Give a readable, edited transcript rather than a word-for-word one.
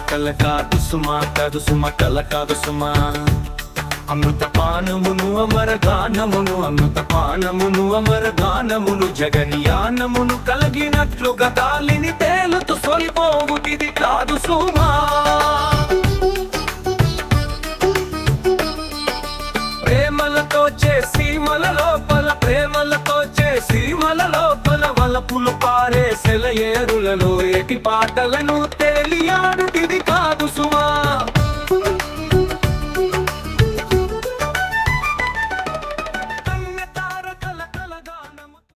కల కాదు సుమా కాదు సుమ కల కాదు సుమా అమృత పానమును అమర గానమును అమృత పానమును అమర గానమును జగనియానమును కలిగినట్లుగా గాలిని తేలుతూ సొలిపోవుటిది కాదు సుమా ప్రేమలతో చేసి మల లోపల ప్రేమలతో చేసి మల లోపల వలపులు పారే సెలయేరులలో ఏటి పాటల